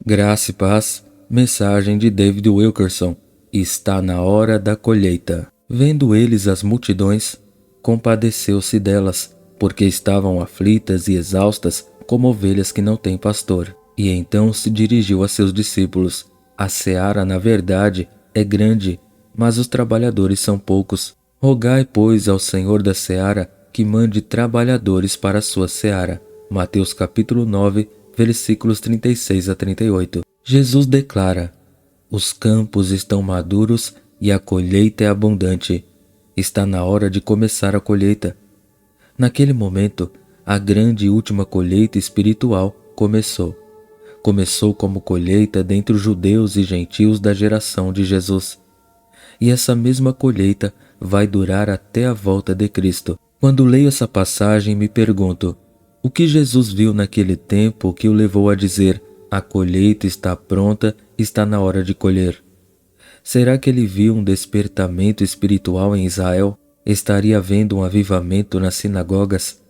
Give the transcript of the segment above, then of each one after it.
Graça e paz, mensagem de David Wilkerson. Está na hora da colheita. Vendo eles as multidões, compadeceu-se delas, porque estavam aflitas e exaustas, como ovelhas que não têm pastor. E então se dirigiu a seus discípulos: A seara, na verdade, é grande, mas os trabalhadores são poucos. Rogai, pois, ao Senhor da seara que mande trabalhadores para a sua seara. Mateus capítulo 9, versículos 36 a 38. Jesus declara: Os campos estão maduros e a colheita é abundante. Está na hora de começar a colheita. Naquele momento, a grande e última colheita espiritual começou. Começou como colheita dentre os judeus e gentios da geração de Jesus. E essa mesma colheita vai durar até a volta de Cristo. Quando leio essa passagem, me pergunto: o que Jesus viu naquele tempo que o levou a dizer: a colheita está pronta, está na hora de colher? Será que ele viu um despertamento espiritual em Israel? Estaria havendo um avivamento nas sinagogas?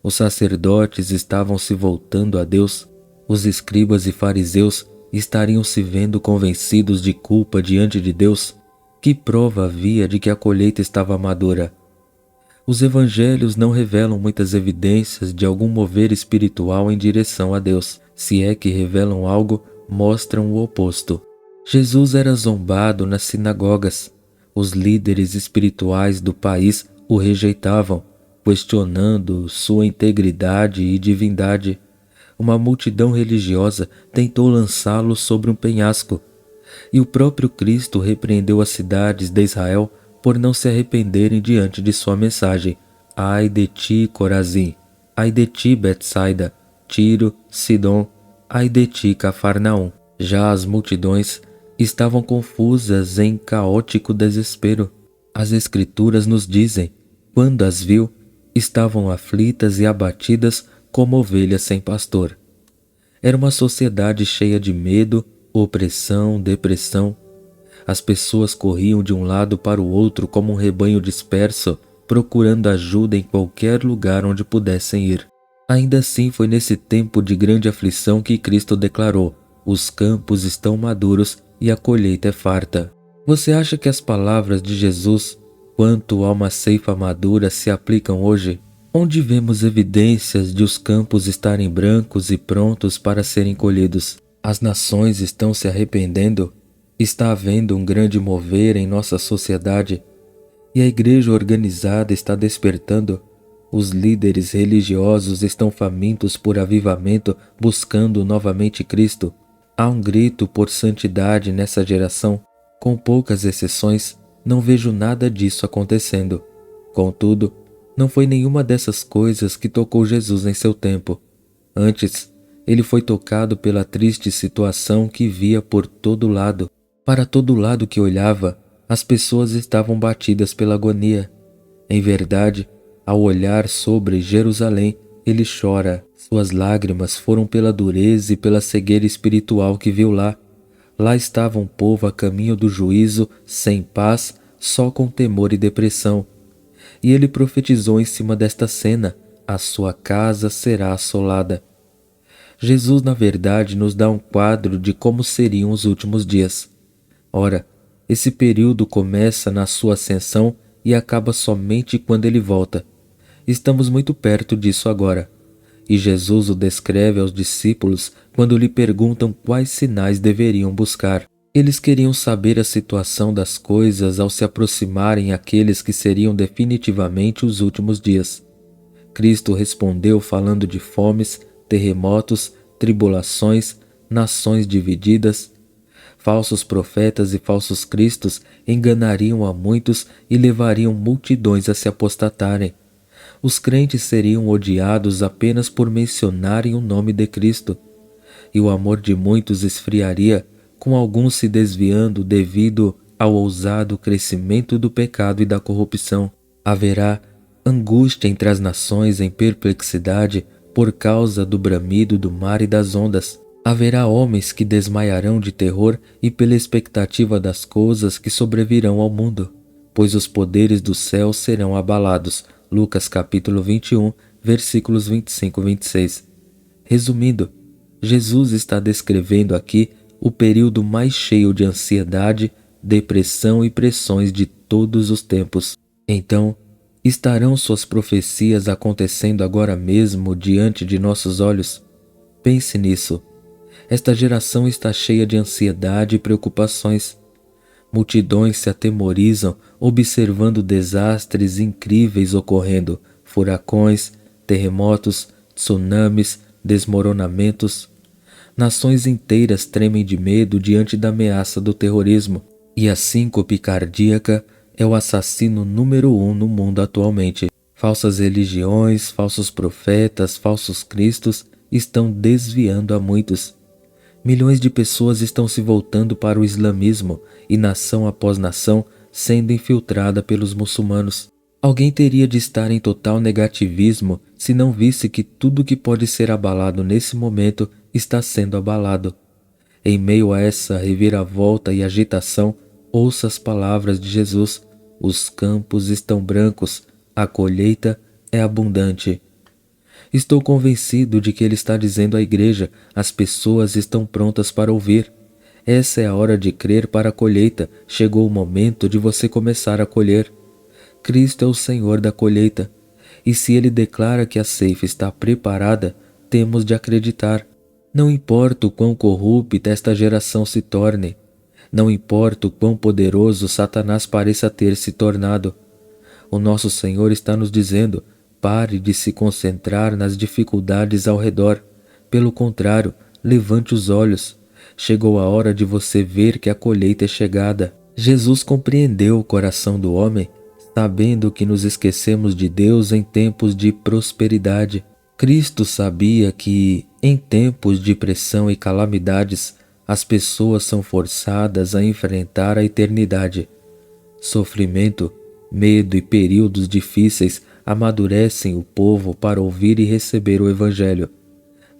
Os sacerdotes estavam se voltando a Deus? Os escribas e fariseus estariam se vendo convencidos de culpa diante de Deus? Que prova havia de que a colheita estava madura? Os evangelhos não revelam muitas evidências de algum mover espiritual em direção a Deus. Se é que revelam algo, mostram o oposto. Jesus era zombado nas sinagogas. Os líderes espirituais do país o rejeitavam, questionando sua integridade e divindade. Uma multidão religiosa tentou lançá-lo sobre um penhasco. E o próprio Cristo repreendeu as cidades de Israel por não se arrependerem diante de sua mensagem. Ai de ti, Corazim! Ai de ti, Betsaida! Tiro, Sidom! Ai de ti, Cafarnaum! Já as multidões estavam confusas em caótico desespero. As Escrituras nos dizem: quando as viu, estavam aflitas e abatidas como ovelhas sem pastor. Era uma sociedade cheia de medo, opressão, depressão. As pessoas corriam de um lado para o outro como um rebanho disperso, procurando ajuda em qualquer lugar onde pudessem ir. Ainda assim, foi nesse tempo de grande aflição que Cristo declarou: os campos estão maduros e a colheita é farta. Você acha que as palavras de Jesus quanto a uma ceifa madura se aplicam hoje? Onde vemos evidências de os campos estarem brancos e prontos para serem colhidos? As nações estão se arrependendo? Está havendo um grande mover em nossa sociedade e a igreja organizada está despertando. Os líderes religiosos estão famintos por avivamento, buscando novamente Cristo. Há um grito por santidade nessa geração. Com poucas exceções, não vejo nada disso acontecendo. Contudo, não foi nenhuma dessas coisas que tocou Jesus em seu tempo. Antes, ele foi tocado pela triste situação que via por todo lado. Para todo lado que olhava, as pessoas estavam batidas pela agonia. Em verdade, ao olhar sobre Jerusalém, ele chora. Suas lágrimas foram pela dureza e pela cegueira espiritual que viu lá. Lá estava um povo a caminho do juízo, sem paz, só com temor e depressão. E ele profetizou em cima desta cena: a sua casa será assolada. Jesus, na verdade, nos dá um quadro de como seriam os últimos dias. Ora, esse período começa na sua ascensão e acaba somente quando ele volta. Estamos muito perto disso agora. E Jesus o descreve aos discípulos quando lhe perguntam quais sinais deveriam buscar. Eles queriam saber a situação das coisas ao se aproximarem àqueles que seriam definitivamente os últimos dias. Cristo respondeu falando de fomes, terremotos, tribulações, nações divididas. Falsos profetas e falsos cristos enganariam a muitos e levariam multidões a se apostatarem. Os crentes seriam odiados apenas por mencionarem o nome de Cristo. E o amor de muitos esfriaria, com alguns se desviando devido ao ousado crescimento do pecado e da corrupção. Haverá angústia entre as nações em perplexidade por causa do bramido do mar e das ondas. Haverá homens que desmaiarão de terror e pela expectativa das coisas que sobrevirão ao mundo, pois os poderes do céu serão abalados. Lucas capítulo 21, versículos 25 e 26. Resumindo, Jesus está descrevendo aqui o período mais cheio de ansiedade, depressão e pressões de todos os tempos. Então, estarão suas profecias acontecendo agora mesmo diante de nossos olhos? Pense nisso. Esta geração está cheia de ansiedade e preocupações. Multidões se atemorizam observando desastres incríveis ocorrendo, furacões, terremotos, tsunamis, desmoronamentos. Nações inteiras tremem de medo diante da ameaça do terrorismo, e a síncope cardíaca é o assassino número 1 no mundo atualmente. Falsas religiões, falsos profetas, falsos cristos estão desviando a muitos. Milhões de pessoas estão se voltando para o islamismo e nação após nação sendo infiltrada pelos muçulmanos. Alguém teria de estar em total negativismo se não visse que tudo que pode ser abalado nesse momento está sendo abalado. Em meio a essa reviravolta e agitação, ouça as palavras de Jesus: os campos estão brancos, a colheita é abundante. Estou convencido de que ele está dizendo à igreja: as pessoas estão prontas para ouvir. Essa é a hora de crer para a colheita, chegou o momento de você começar a colher. Cristo é o Senhor da colheita, e se ele declara que a ceifa está preparada, temos de acreditar. Não importa o quão corrupta esta geração se torne, não importa o quão poderoso Satanás pareça ter se tornado, o nosso Senhor está nos dizendo: pare de se concentrar nas dificuldades ao redor. Pelo contrário, levante os olhos. Chegou a hora de você ver que a colheita é chegada. Jesus compreendeu o coração do homem, sabendo que nos esquecemos de Deus em tempos de prosperidade. Cristo sabia que, em tempos de pressão e calamidades, as pessoas são forçadas a enfrentar a eternidade. Sofrimento, medo e períodos difíceis amadurecem o povo para ouvir e receber o Evangelho.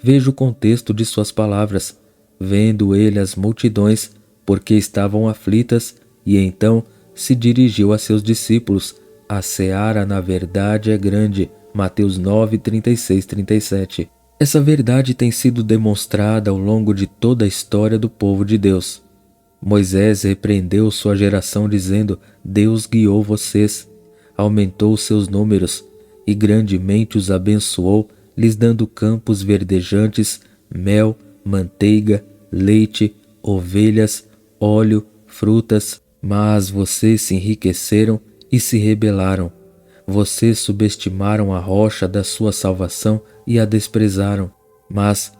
Veja o contexto de suas palavras: vendo ele as multidões, porque estavam aflitas, e então se dirigiu a seus discípulos: a seara na verdade é grande. Mateus 9, 36, 37. Essa verdade tem sido demonstrada ao longo de toda a história do povo de Deus. Moisés repreendeu sua geração dizendo: Deus guiou vocês, aumentou seus números e grandemente os abençoou, lhes dando campos verdejantes, mel, manteiga, leite, ovelhas, óleo, frutas. Mas vocês se enriqueceram e se rebelaram. Vocês subestimaram a rocha da sua salvação e a desprezaram. Mas,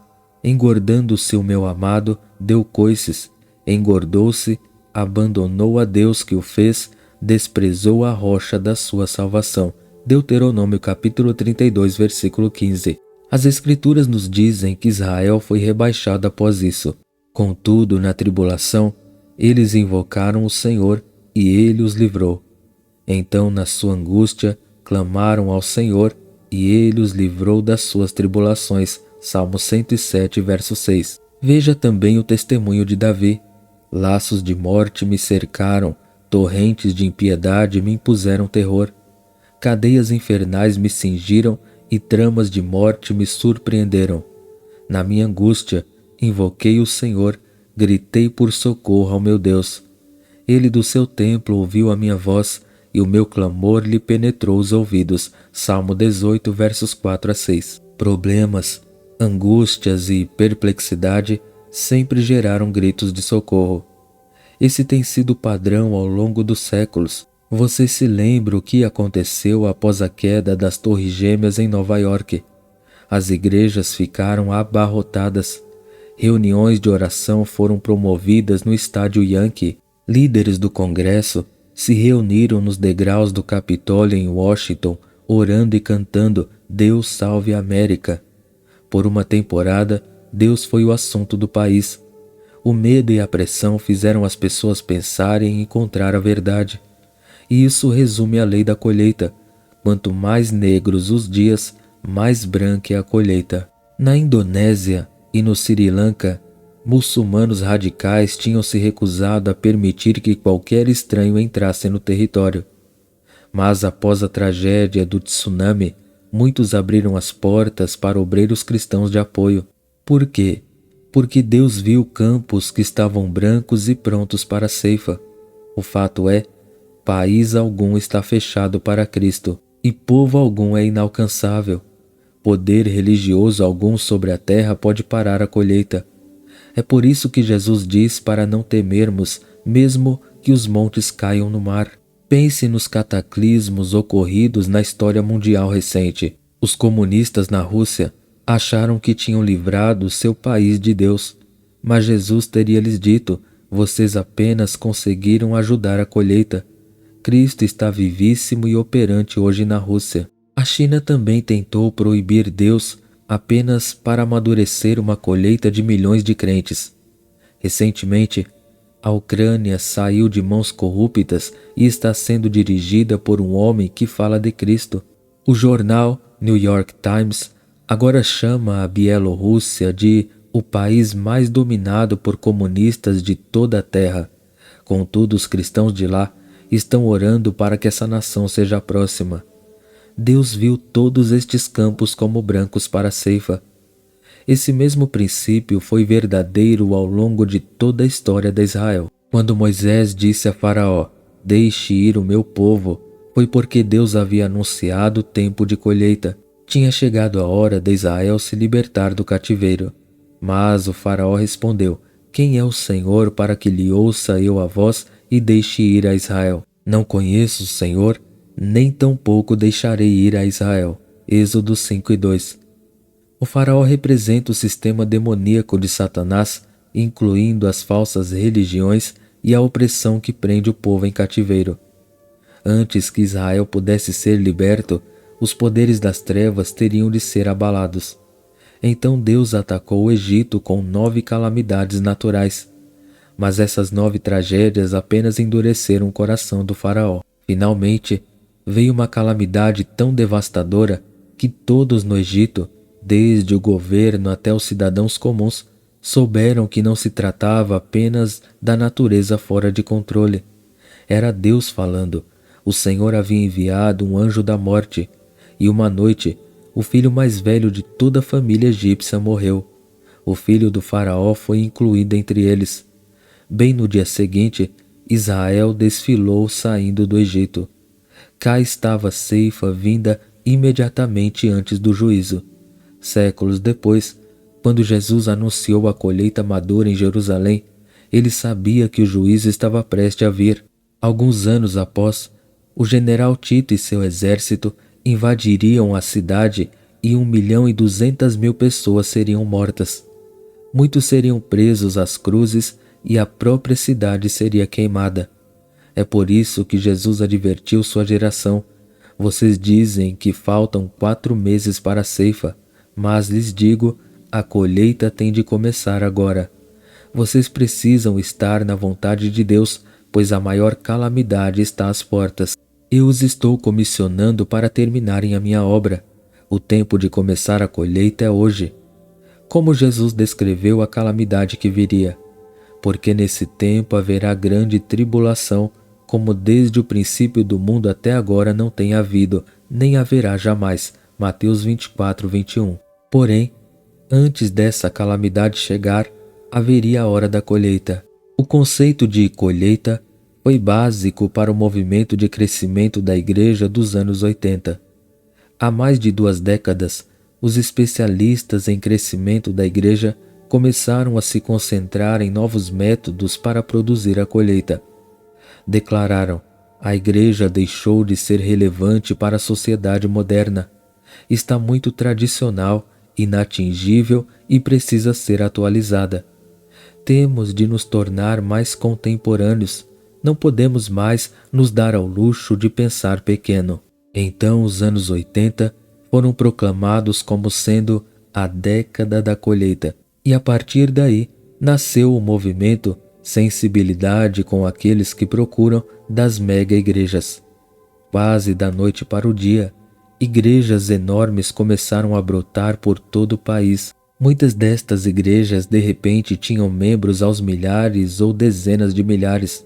engordando-se o meu amado, deu coices, engordou-se, abandonou a Deus que o fez, desprezou a rocha da sua salvação. Deuteronômio capítulo 32, versículo 15. As Escrituras nos dizem que Israel foi rebaixado após isso. Contudo, na tribulação, eles invocaram o Senhor e ele os livrou. Então, na sua angústia, clamaram ao Senhor e ele os livrou das suas tribulações. Salmo 107, verso 6. Veja também o testemunho de Davi. Laços de morte me cercaram, torrentes de impiedade me impuseram terror. Cadeias infernais me cingiram e tramas de morte me surpreenderam. Na minha angústia, invoquei o Senhor, gritei por socorro ao meu Deus. Ele do seu templo ouviu a minha voz e o meu clamor lhe penetrou os ouvidos. Salmo 18, versos 4 a 6. Problemas, angústias e perplexidade sempre geraram gritos de socorro. Esse tem sido o padrão ao longo dos séculos. Você se lembra o que aconteceu após a queda das Torres Gêmeas em Nova York? As igrejas ficaram abarrotadas. Reuniões de oração foram promovidas no estádio Yankee. Líderes do Congresso se reuniram nos degraus do Capitólio em Washington, orando e cantando Deus salve a América. Por uma temporada, Deus foi o assunto do país. O medo e a pressão fizeram as pessoas pensarem em encontrar a verdade. E isso resume a lei da colheita. Quanto mais negros os dias, mais branca é a colheita. Na Indonésia e no Sri Lanka, muçulmanos radicais tinham se recusado a permitir que qualquer estranho entrasse no território. Mas após a tragédia do tsunami, muitos abriram as portas para obreiros cristãos de apoio. Por quê? porque Deus viu campos que estavam brancos e prontos para a ceifa. O fato é, país algum está fechado para Cristo, e povo algum é inalcançável. Poder religioso algum sobre a terra pode parar a colheita. É por isso que Jesus diz para não temermos, mesmo que os montes caiam no mar. Pense nos cataclismos ocorridos na história mundial recente. Os comunistas na Rússia acharam que tinham livrado seu país de Deus, mas Jesus teria lhes dito: vocês apenas conseguiram ajudar a colheita. Cristo está vivíssimo e operante hoje na Rússia. A China também tentou proibir Deus apenas para amadurecer uma colheita de milhões de crentes. Recentemente, a Ucrânia saiu de mãos corruptas e está sendo dirigida por um homem que fala de Cristo. O jornal New York Times agora chama a Bielorrússia de o país mais dominado por comunistas de toda a terra. Contudo, os cristãos de lá estão orando para que essa nação seja próxima. Deus viu todos estes campos como brancos para a ceifa. Esse mesmo princípio foi verdadeiro ao longo de toda a história de Israel. Quando Moisés disse a Faraó: "Deixe ir o meu povo", foi porque Deus havia anunciado o tempo de colheita. Tinha chegado a hora de Israel se libertar do cativeiro. Mas o Faraó respondeu: "Quem é o Senhor para que lhe ouça eu a voz e deixe ir a Israel? Não conheço o Senhor, nem tampouco deixarei ir a Israel." Êxodo 5:2. O Faraó representa o sistema demoníaco de Satanás, incluindo as falsas religiões e a opressão que prende o povo em cativeiro. Antes que Israel pudesse ser liberto, os poderes das trevas teriam de ser abalados. Então Deus atacou o Egito com 9 calamidades naturais. Mas essas 9 tragédias apenas endureceram o coração do Faraó. Finalmente, veio uma calamidade tão devastadora que todos no Egito, desde o governo até os cidadãos comuns, souberam que não se tratava apenas da natureza fora de controle. Era Deus falando. O Senhor havia enviado um anjo da morte, e uma noite, o filho mais velho de toda a família egípcia morreu. O filho do faraó foi incluído entre eles. Bem no dia seguinte, Israel desfilou saindo do Egito. Cá estava a ceifa vinda imediatamente antes do juízo. Séculos depois, quando Jesus anunciou a colheita madura em Jerusalém, ele sabia que o juízo estava prestes a vir. Alguns anos após, o general Tito e seu exército invadiriam a cidade e 1.200.000 pessoas seriam mortas. Muitos seriam presos às cruzes e a própria cidade seria queimada. É por isso que Jesus advertiu sua geração: "Vocês dizem que faltam 4 meses para a ceifa, mas lhes digo, a colheita tem de começar agora." Vocês precisam estar na vontade de Deus, pois a maior calamidade está às portas. Eu os estou comissionando para terminarem a minha obra. O tempo de começar a colheita é hoje. Como Jesus descreveu a calamidade que viria? Porque nesse tempo haverá grande tribulação, como desde o princípio do mundo até agora não tem havido, nem haverá jamais. Mateus 24:21. Porém, antes dessa calamidade chegar, haveria a hora da colheita. O conceito de colheita foi básico para o movimento de crescimento da Igreja dos anos 80. Há mais de 2 décadas, os especialistas em crescimento da Igreja começaram a se concentrar em novos métodos para produzir a colheita. Declararam: a Igreja deixou de ser relevante para a sociedade moderna. Está muito tradicional, inatingível e precisa ser atualizada. Temos de nos tornar mais contemporâneos. Não podemos mais nos dar ao luxo de pensar pequeno. Então, os anos 80 foram proclamados como sendo a década da colheita. E a partir daí, nasceu o movimento Sensibilidade com aqueles que procuram das mega-igrejas. Quase da noite para o dia, igrejas enormes começaram a brotar por todo o país. Muitas destas igrejas de repente tinham membros aos milhares ou dezenas de milhares.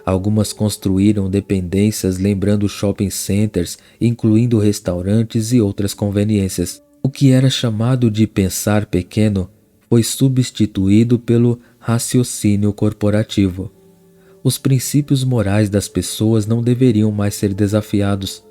Algumas construíram dependências lembrando shopping centers, incluindo restaurantes e outras conveniências. O que era chamado de pensar pequeno foi substituído pelo raciocínio corporativo. Os princípios morais das pessoas não deveriam mais ser desafiados.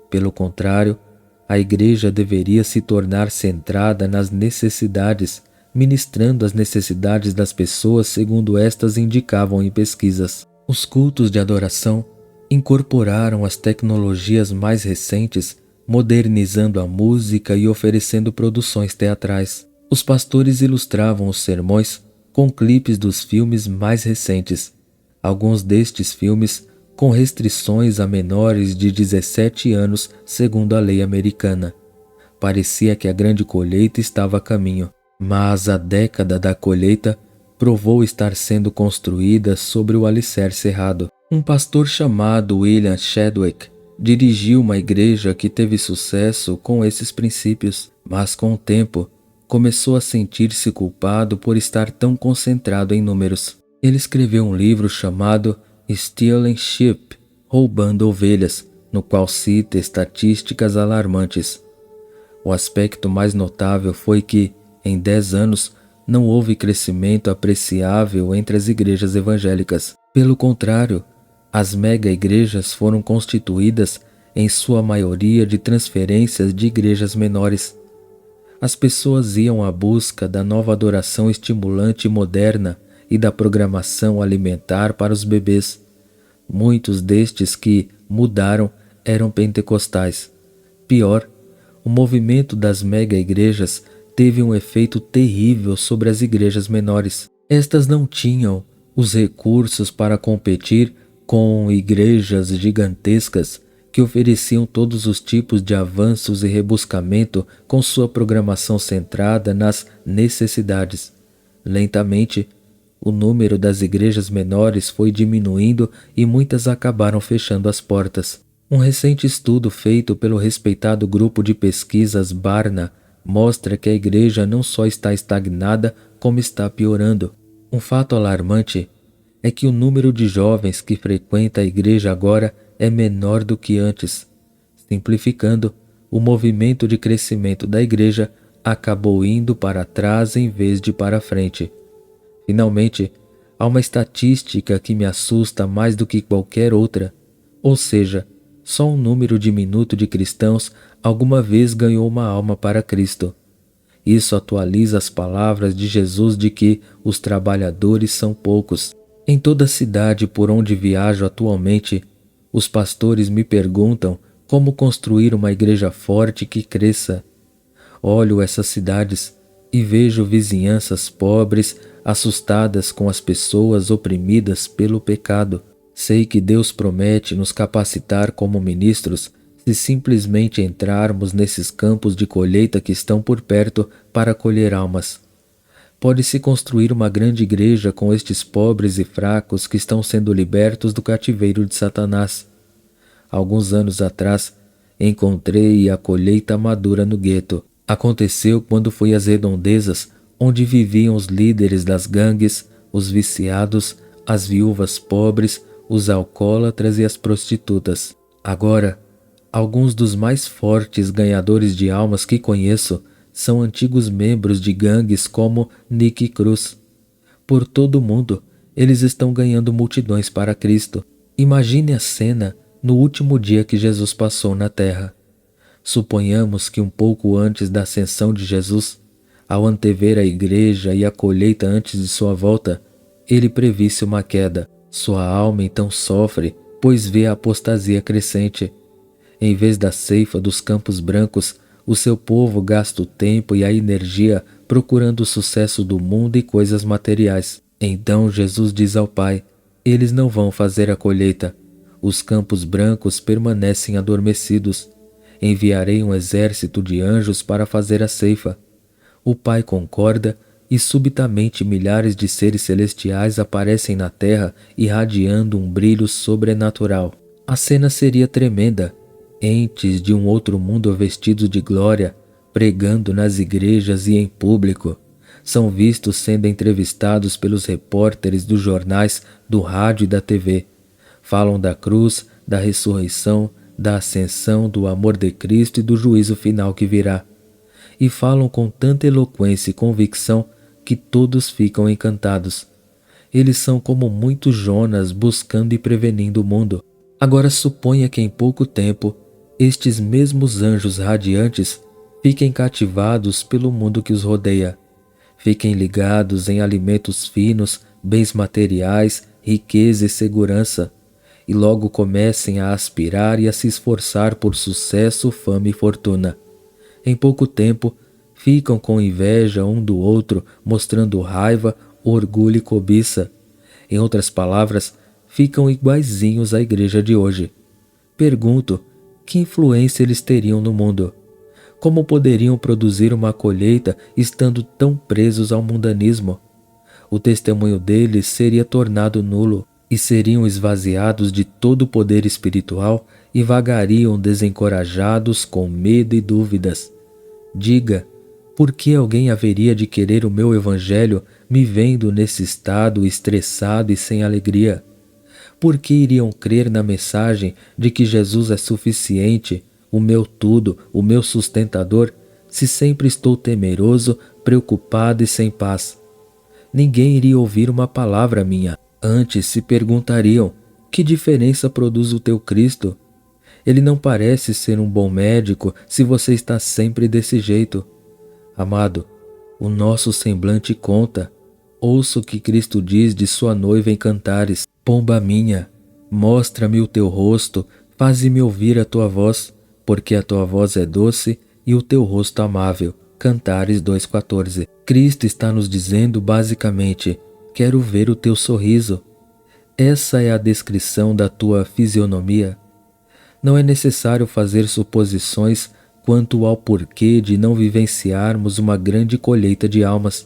Pelo contrário, a igreja deveria se tornar centrada nas necessidades, ministrando as necessidades das pessoas segundo estas indicavam em pesquisas. Os cultos de adoração incorporaram as tecnologias mais recentes, modernizando a música e oferecendo produções teatrais. Os pastores ilustravam os sermões com clipes dos filmes mais recentes. Alguns destes filmes com restrições a menores de 17 anos, segundo a lei americana. Parecia que a grande colheita estava a caminho, mas a década da colheita provou estar sendo construída sobre o alicerce errado. Um pastor chamado William Chadwick dirigiu uma igreja que teve sucesso com esses princípios, mas com o tempo começou a sentir-se culpado por estar tão concentrado em números. Ele escreveu um livro chamado Stealing Sheep, Roubando Ovelhas, no qual cita estatísticas alarmantes. O aspecto mais notável foi que, em 10 anos, não houve crescimento apreciável entre as igrejas evangélicas. Pelo contrário, as mega-igrejas foram constituídas, em sua maioria, de transferências de igrejas menores. As pessoas iam à busca da nova adoração estimulante e moderna e da programação alimentar para os bebês. Muitos destes que mudaram eram pentecostais. Pior, o movimento das mega-igrejas teve um efeito terrível sobre as igrejas menores. Estas não tinham os recursos para competir com igrejas gigantescas que ofereciam todos os tipos de avanços e rebuscamento com sua programação centrada nas necessidades. Lentamente, o número das igrejas menores foi diminuindo e muitas acabaram fechando as portas. Um recente estudo feito pelo respeitado grupo de pesquisas Barna mostra que a igreja não só está estagnada, como está piorando. Um fato alarmante é que o número de jovens que frequenta a igreja agora é menor do que antes. Simplificando, o movimento de crescimento da igreja acabou indo para trás em vez de para frente. Finalmente, há uma estatística que me assusta mais do que qualquer outra, ou seja, só um número diminuto de cristãos alguma vez ganhou uma alma para Cristo. Isso atualiza as palavras de Jesus de que os trabalhadores são poucos. Em toda a cidade por onde viajo atualmente, os pastores me perguntam como construir uma igreja forte que cresça. Olho essas cidades e vejo vizinhanças pobres, assustadas com as pessoas oprimidas pelo pecado. Sei que Deus promete nos capacitar como ministros se simplesmente entrarmos nesses campos de colheita que estão por perto para colher almas. Pode-se construir uma grande igreja com estes pobres e fracos que estão sendo libertos do cativeiro de Satanás. Alguns anos atrás, encontrei a colheita madura no gueto. Aconteceu quando fui às redondezas, onde viviam os líderes das gangues, os viciados, as viúvas pobres, os alcoólatras e as prostitutas. Agora, alguns dos mais fortes ganhadores de almas que conheço são antigos membros de gangues como Nick Cruz. Por todo o mundo, eles estão ganhando multidões para Cristo. Imagine a cena no último dia que Jesus passou na terra. Suponhamos que um pouco antes da ascensão de Jesus, ao antever a igreja e a colheita antes de sua volta, ele previsse uma queda. Sua alma então sofre, pois vê a apostasia crescente. Em vez da ceifa dos campos brancos, o seu povo gasta o tempo e a energia procurando o sucesso do mundo e coisas materiais. Então Jesus diz ao Pai: eles não vão fazer a colheita. Os campos brancos permanecem adormecidos. Enviarei um exército de anjos para fazer a ceifa. O Pai concorda e subitamente milhares de seres celestiais aparecem na terra irradiando um brilho sobrenatural. A cena seria tremenda. Entes de um outro mundo vestidos de glória, pregando nas igrejas e em público, são vistos sendo entrevistados pelos repórteres dos jornais, do rádio e da TV. Falam da cruz, da ressurreição, da ascensão, do amor de Cristo e do juízo final que virá. E falam com tanta eloquência e convicção que todos ficam encantados. Eles são como muitos Jonas buscando e prevenindo o mundo. Agora suponha que em pouco tempo, estes mesmos anjos radiantes fiquem cativados pelo mundo que os rodeia. Fiquem ligados em alimentos finos, bens materiais, riqueza e segurança, e logo comecem a aspirar e a se esforçar por sucesso, fama e fortuna. Em pouco tempo, ficam com inveja um do outro, mostrando raiva, orgulho e cobiça. Em outras palavras, ficam iguaizinhos à igreja de hoje. Pergunto, que influência eles teriam no mundo? Como poderiam produzir uma colheita estando tão presos ao mundanismo? O testemunho deles seria tornado nulo e seriam esvaziados de todo o poder espiritual e vagariam desencorajados com medo e dúvidas. Diga, por que alguém haveria de querer o meu evangelho me vendo nesse estado estressado e sem alegria? Por que iriam crer na mensagem de que Jesus é suficiente, o meu tudo, o meu sustentador, se sempre estou temeroso, preocupado e sem paz? Ninguém iria ouvir uma palavra minha. Antes se perguntariam, que diferença produz o teu Cristo? Ele não parece ser um bom médico se você está sempre desse jeito. Amado, o nosso semblante conta. Ouça o que Cristo diz de sua noiva em Cantares. Pomba minha, mostra-me o teu rosto, faze-me ouvir a tua voz, porque a tua voz é doce e o teu rosto amável. Cantares 2,14. Cristo está nos dizendo basicamente, quero ver o teu sorriso. Essa é a descrição da tua fisionomia. Não é necessário fazer suposições quanto ao porquê de não vivenciarmos uma grande colheita de almas.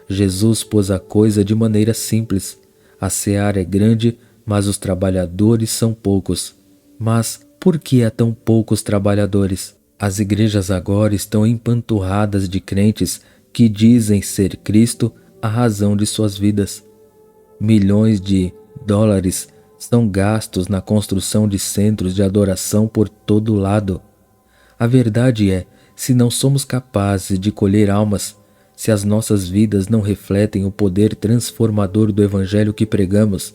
Jesus pôs a coisa de maneira simples. A seara é grande, mas os trabalhadores são poucos. Mas por que há tão poucos trabalhadores? As igrejas agora estão empanturradas de crentes que dizem ser Cristo a razão de suas vidas. Milhões de dólares são gastos na construção de centros de adoração por todo lado. A verdade é, se não somos capazes de colher almas, se as nossas vidas não refletem o poder transformador do Evangelho que pregamos,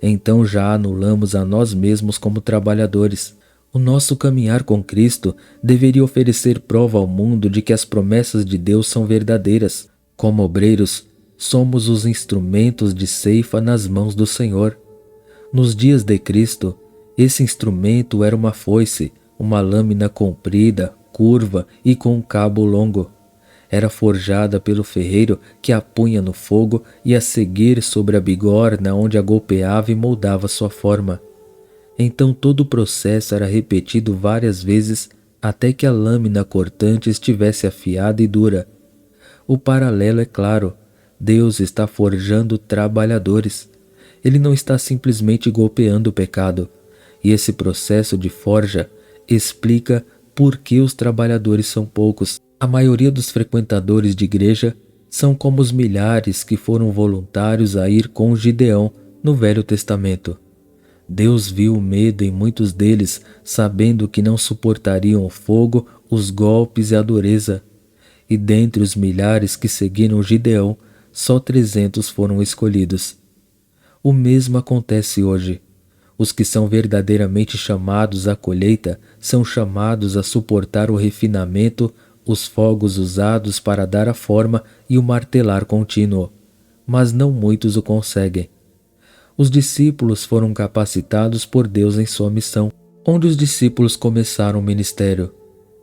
então já anulamos a nós mesmos como trabalhadores. O nosso caminhar com Cristo deveria oferecer prova ao mundo de que as promessas de Deus são verdadeiras. Como obreiros, somos os instrumentos de ceifa nas mãos do Senhor. Nos dias de Cristo, esse instrumento era uma foice, uma lâmina comprida, curva e com um cabo longo. Era forjada pelo ferreiro que a punha no fogo e a seguir sobre a bigorna onde a golpeava e moldava sua forma. Então todo o processo era repetido várias vezes até que a lâmina cortante estivesse afiada e dura. O paralelo é claro, Deus está forjando trabalhadores. Ele não está simplesmente golpeando o pecado. E esse processo de forja explica por que os trabalhadores são poucos. A maioria dos frequentadores de igreja são como os milhares que foram voluntários a ir com Gideão no Velho Testamento. Deus viu o medo em muitos deles, sabendo que não suportariam o fogo, os golpes e a dureza. E dentre os milhares que seguiram Gideão, só 300 foram escolhidos. O mesmo acontece hoje. Os que são verdadeiramente chamados à colheita são chamados a suportar o refinamento, os fogos usados para dar a forma e o martelar contínuo. Mas não muitos o conseguem. Os discípulos foram capacitados por Deus em sua missão. Onde os discípulos começaram o ministério?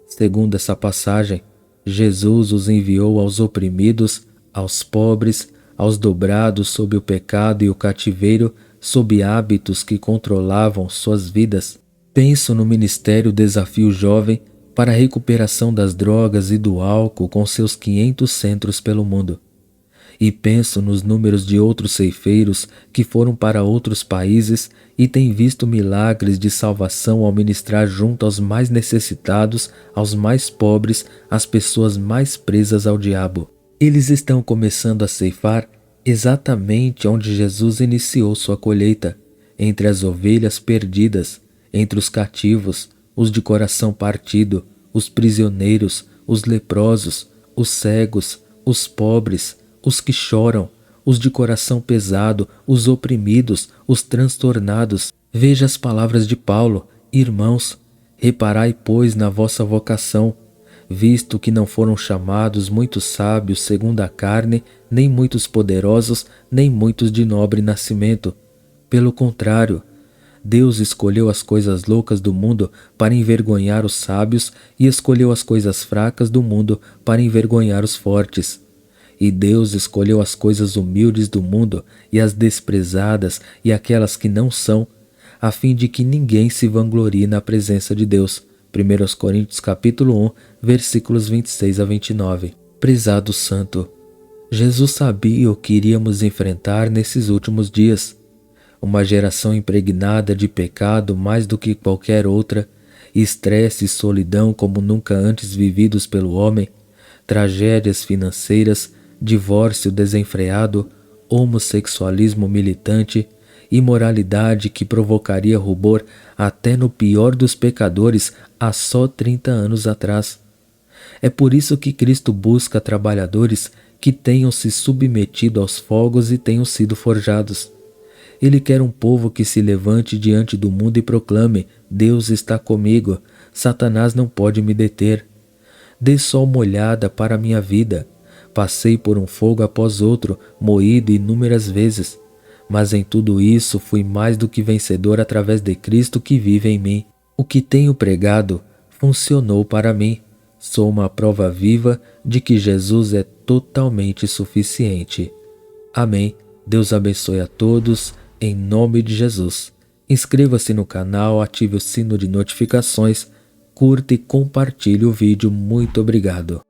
Segundo essa passagem, Jesus os enviou aos oprimidos, aos pobres, aos dobrados sob o pecado e o cativeiro, sob hábitos que controlavam suas vidas. Penso no ministério Desafio Jovem para a recuperação das drogas e do álcool com seus 500 centros pelo mundo. E penso nos números de outros ceifeiros que foram para outros países e têm visto milagres de salvação ao ministrar junto aos mais necessitados, aos mais pobres, às pessoas mais presas ao diabo. Eles estão começando a ceifar exatamente onde Jesus iniciou sua colheita, entre as ovelhas perdidas, entre os cativos, os de coração partido, os prisioneiros, os leprosos, os cegos, os pobres, os que choram, os de coração pesado, os oprimidos, os transtornados. Veja as palavras de Paulo: irmãos, reparai, pois, na vossa vocação, visto que não foram chamados muitos sábios segundo a carne, nem muitos poderosos, nem muitos de nobre nascimento. Pelo contrário, Deus escolheu as coisas loucas do mundo para envergonhar os sábios e escolheu as coisas fracas do mundo para envergonhar os fortes. E Deus escolheu as coisas humildes do mundo e as desprezadas e aquelas que não são, a fim de que ninguém se vanglorie na presença de Deus. 1 Coríntios capítulo 1, versículos 26 a 29. Prezado Santo, Jesus sabia o que iríamos enfrentar nesses últimos dias. Uma geração impregnada de pecado mais do que qualquer outra, estresse e solidão como nunca antes vividos pelo homem, tragédias financeiras, divórcio desenfreado, homossexualismo militante, imoralidade que provocaria rubor até no pior dos pecadores há só 30 anos atrás. É por isso que Cristo busca trabalhadores que tenham se submetido aos fogos e tenham sido forjados. Ele quer um povo que se levante diante do mundo e proclame: Deus está comigo, Satanás não pode me deter. Dê só uma olhada para a minha vida. Passei por um fogo após outro, moído inúmeras vezes. Mas em tudo isso fui mais do que vencedor através de Cristo que vive em mim. O que tenho pregado funcionou para mim. Sou uma prova viva de que Jesus é totalmente suficiente. Amém. Deus abençoe a todos, em nome de Jesus. Inscreva-se no canal, ative o sino de notificações, curta e compartilhe o vídeo. Muito obrigado.